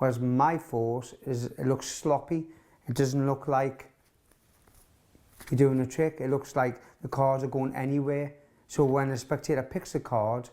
Whereas my force is, it looks sloppy. It doesn't look like you're doing a trick. It looks like the cards are going anywhere. So when a spectator picks a card,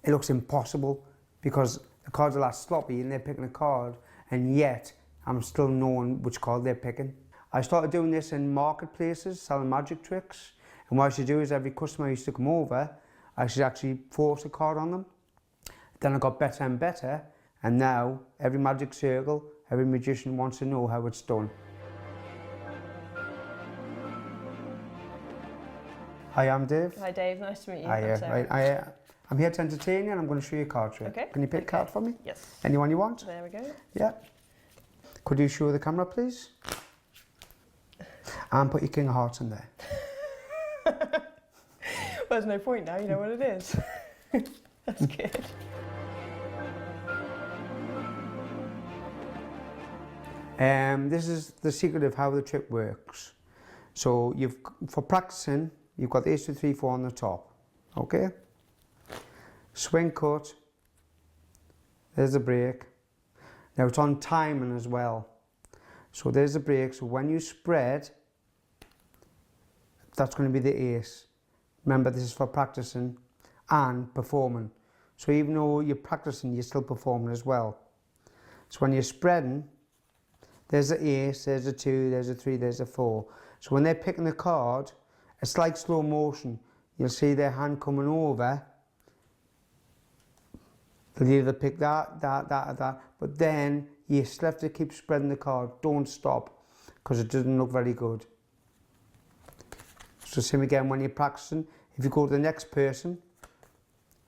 it looks impossible because the cards are that sloppy and they're picking a card, and yet I'm still knowing which card they're picking. I started doing this in marketplaces, selling magic tricks, and what I used to do is every customer used to come over, I should actually force a card on them. Then I got better and better, and now every magic circle, every magician wants to know how it's done. Hi, I'm Dave. Hi Dave, nice to meet you. Hi, I'm here to entertain you and I'm going to show you a card trick. Okay. Can you pick a card for me? Yes. Anyone you want? There we go. Yeah. Could you show the camera, please? And put your King of Hearts in there. Well, there's no point now, you know what it is. That's good. This is the secret of how the trick works. So for practicing, you've got the Ace, 2, 3, 4 on the top. Okay? Swing cut. There's a break. Now it's on timing as well. So there's a break. So when you spread, that's going to be the ace. Remember, this is for practicing and performing. So even though you're practicing, you're still performing as well. So when you're spreading, there's an ace, there's a 2, there's a 3, there's a 4. So when they're picking the card, it's like slow motion. You'll see their hand coming over. They'll either pick that, but then you still have to keep spreading the card. Don't stop, because it doesn't look very good. So same again when you're practicing. If you go to the next person,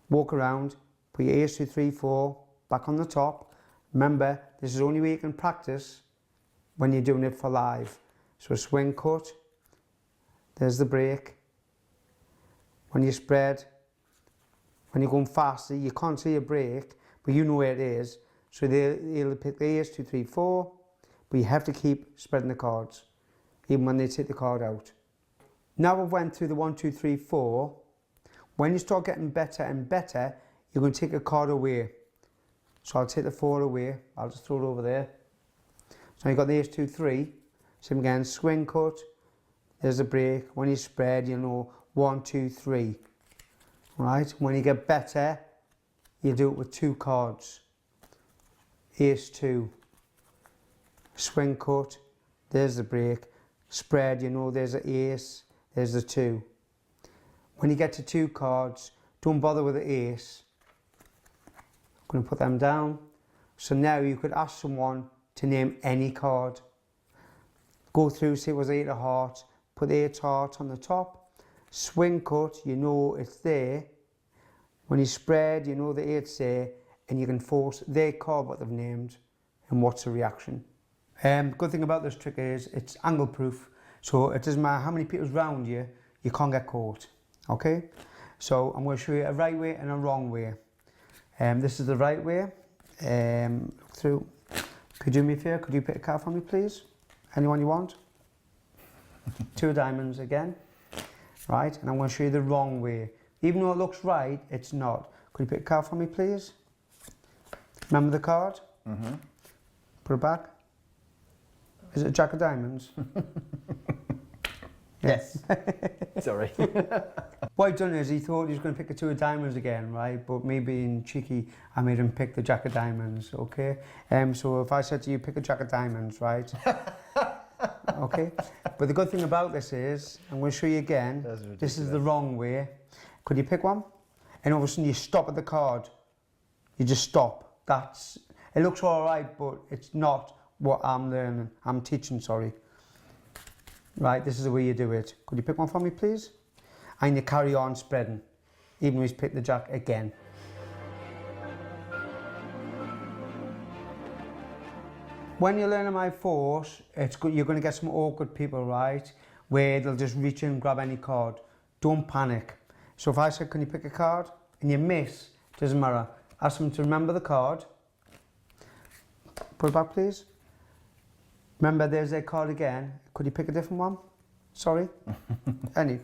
walk around, put your Ace, 2, 3, 4 back on the top. Remember, this is the only way you can practice when you're doing it for live. So a swing cut, there's the break. When you spread, when you're going faster, you can't see a break, but you know where it is. So they'll pick the Ace, 2, 3, 4, but you have to keep spreading the cards, even when they take the card out. Now I've went through the 1, 2, 3, 4. When you start getting better and better, you're going to take a card away. So I'll take the 4 away. I'll just throw it over there. So you've got the Ace, 2, 3. Same again, swing cut. There's a break. When you spread, you know 1, 2, 3. Right? When you get better, you do it with 2 cards. Ace, 2. Swing cut. There's the break. Spread, you know there's an ace. There's the 2. When you get to 2 cards, don't bother with the ace. I'm going to put them down. So now you could ask someone to name any card. Go through, say it was 8 of hearts, put the 8 hearts on the top. Swing cut, you know it's there. When you spread, you know the 8's there, and you can force their card what they've named and what's the reaction. Good thing about this trick is it's angle proof, so it doesn't matter how many people's round you, you can't get caught. Okay? So I'm going to show you a right way and a wrong way. This is the right way. Look through. Could you do me a favour? Could you pick a card for me, please? Anyone you want? 2 diamonds again. Right? And I'm going to show you the wrong way. Even though it looks right, it's not. Could you pick a card for me, please? Remember the card? Mm-hmm. Put it back. Is it a Jack of Diamonds? Yes. Sorry. What he'd done is he thought he was going to pick a 2 of diamonds again, right? But me being cheeky, I made him pick the Jack of Diamonds, okay? So if I said to you, pick a Jack of Diamonds, right? Okay? But the good thing about this is, I'm going to show you again, this is the wrong way. Could you pick one? And all of a sudden you stop at the card. You just stop. It looks all right, but it's not what I'm learning. I'm teaching, sorry. Right, this is the way you do it. Could you pick one for me, please? And you carry on spreading, even though he's picked the Jack again. When you're learning my force, it's good. You're going to get some awkward people, right? Where they'll just reach in and grab any card. Don't panic. So if I said, can you pick a card? And you miss, doesn't matter. Ask them to remember the card. Put it back, please. Remember, there's their card again. Could you pick a different one? Sorry? Any.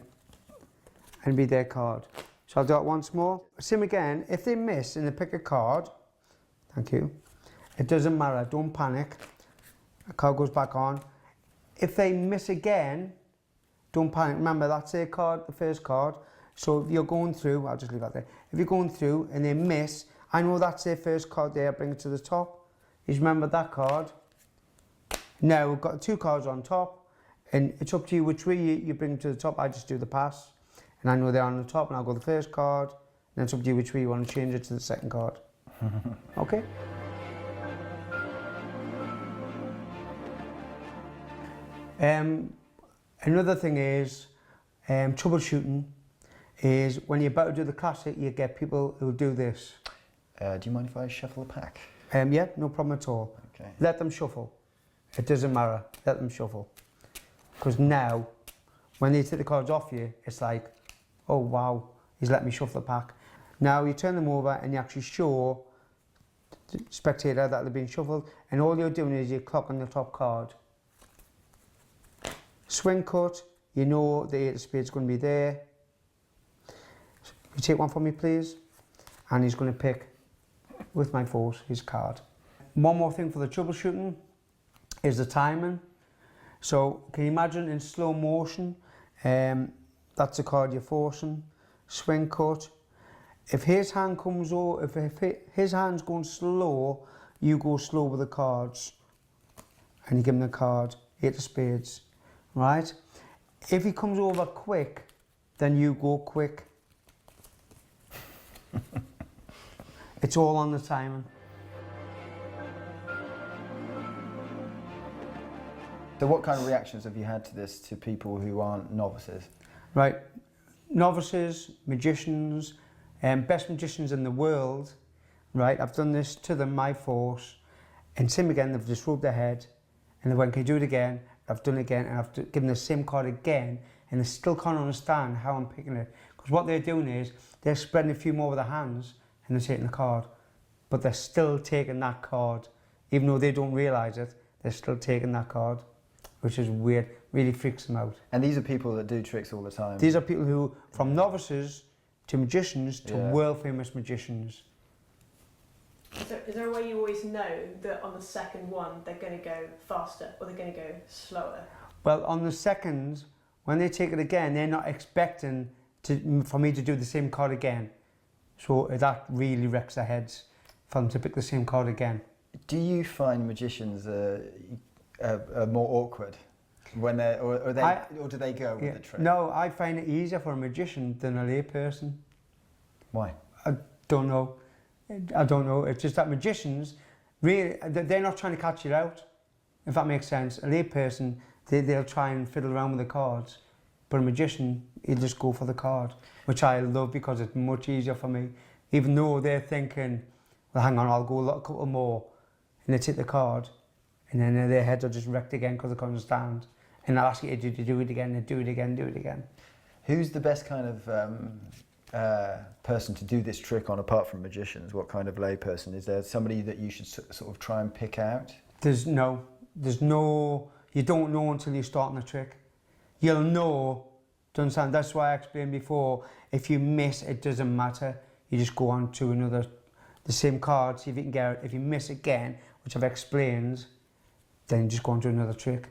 And be their card. So I'll do it once more. Same again. If they miss and they pick a card, thank you. It doesn't matter, don't panic. The card goes back on. If they miss again, don't panic. Remember, that's their card, the first card. So if you're going through, I'll just leave that there. If you're going through and they miss, I know that's their first card there, bring it to the top. Just remember that card. Now we've got 2 cards on top, and it's up to you which way you bring to the top. I just do the pass, and I know they're on the top, and I'll go the first card, and it's up to you which way you want to change it to the second card. Okay? Another thing is, troubleshooting is when you're about to do the classic, you get people who do this. Do you mind if I shuffle the pack? Yeah, no problem at all. Okay. Let them shuffle. It doesn't matter. Let them shuffle. Because now, when they take the cards off you, it's like, oh wow, he's let me shuffle the pack. Now you turn them over and you actually show the spectator that they've been shuffled, and all you're doing is you clock on the top card. Swing cut, you know the 8 of spades going to be there. You take one for me, please. And he's going to pick, with my force, his card. One more thing for the troubleshooting is the timing. So, can you imagine in slow motion, that's the card you're forcing. Swing cut. If his hand comes over, if his hand's going slow, you go slow with the cards. And you give him the card, 8 of spades. Right? If he comes over quick, then you go quick. It's all on the timing. So what kind of reactions have you had to this to people who aren't novices? Right. Novices, magicians, best magicians in the world, right? I've done this to them, my force, and same again, they've just rubbed their head, and they went, can you do it again? I've done it again, and I've given the same card again, and they still can't understand how I'm picking it. Because what they're doing is, they're spreading a few more with their hands, and they're taking the card. But they're still taking that card. Even though they don't realise it, they're still taking that card, which is weird, really freaks them out. And these are people that do tricks all the time? These are people who, from novices to magicians to Yeah. world famous magicians. So is there a way you always know that on the second one they're going to go faster or they're going to go slower? Well, on the second, when they take it again, they're not expecting for me to do the same card again. So that really wrecks their heads for them to pick the same card again. Do you find magicians more awkward when they're, or do they go with the trick? No, I find it easier for a magician than a lay person. Why? I don't know. It's just that magicians, really, they're not trying to catch it out, if that makes sense. A lay person, they'll try and fiddle around with the cards. But a magician, he'll just go for the card, which I love because it's much easier for me. Even though they're thinking, well, hang on, I'll go a couple more. And they take the card, and then their heads are just wrecked again because they can't understand. And I'll ask you to do it again, and do it again. Who's the best kind of person to do this trick on apart from magicians? What kind of lay person? Is there somebody that you should sort of try and pick out? There's no, you don't know until you're starting the trick. You'll know, do you understand? That's why I explained before, if you miss, it doesn't matter. You just go on to the same card, see if you can get it. If you miss again, which I've explained, then just go on to another trick.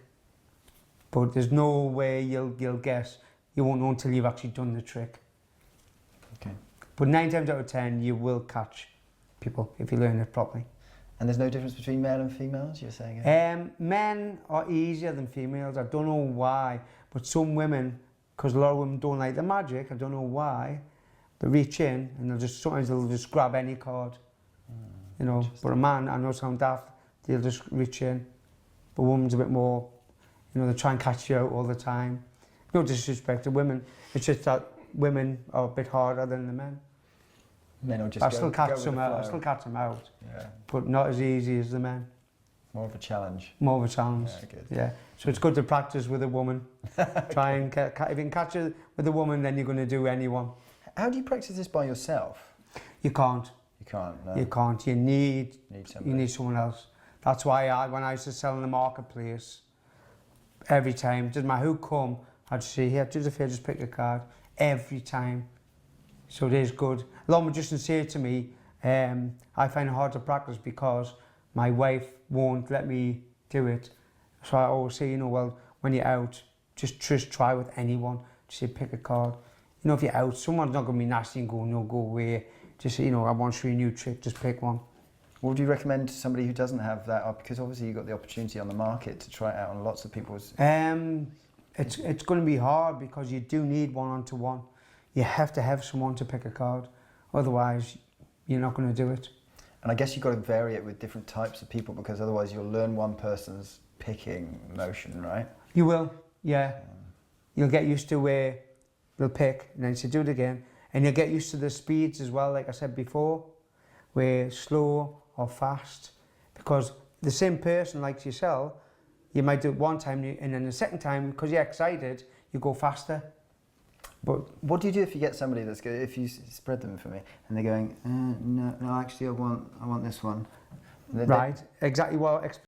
But there's no way you'll guess. You won't know until you've actually done the trick. Okay. But 9 times out of 10, you will catch people if you learn it properly. And there's no difference between male and females, you're saying? Men are easier than females. I don't know why, but some women, because a lot of women don't like the magic, I don't know why, they reach in and sometimes they'll just grab any card. You know, but a man, I know sound daft, they'll just reach in. But a woman's a bit more, you know, they try and catch you out all the time. No disrespect to women, it's just that women are a bit harder than the men. Men will just I go still catch with them the out. I flow. still catch them out, Yeah. but not as easy as the men. More of a challenge. More of a challenge. Yeah, good. Yeah. So it's good to practice with a woman. Try and if you can catch it with a woman, then you're going to do anyone. How do you practice this by yourself? You can't. You can't, no. You can't. You need somebody. someone else. That's why when I used to sell in the marketplace, every time, doesn't matter who come, I'd say, here, do us a favour, just pick a card. Every time. So it is good. A lot of magicians say to me, I find it hard to practice because my wife won't let me do it. So I always say, you know, well, when you're out, just try with anyone. Just say, pick a card. You know, if you're out, someone's not going to be nasty and go, no, go away. Just say, you know, I want to show you a new trick, just pick one. What would you recommend to somebody who doesn't have that? Because obviously you've got the opportunity on the market to try it out on lots of people's... It's going to be hard because you do need one-on-one. You have to have someone to pick a card. Otherwise, you're not going to do it. And I guess you've got to vary it with different types of people because otherwise you'll learn one person's picking motion, right? You will, yeah. You'll get used to where they'll pick and then say do it again. And you'll get used to the speeds as well, like I said before, where slow or fast. Because the same person like yourself, you might do it one time and then the second time, because you're excited, you go faster. But what do you do if you get somebody that's good, if you spread them for me and they're going, no, actually I want this one. Right, exactly what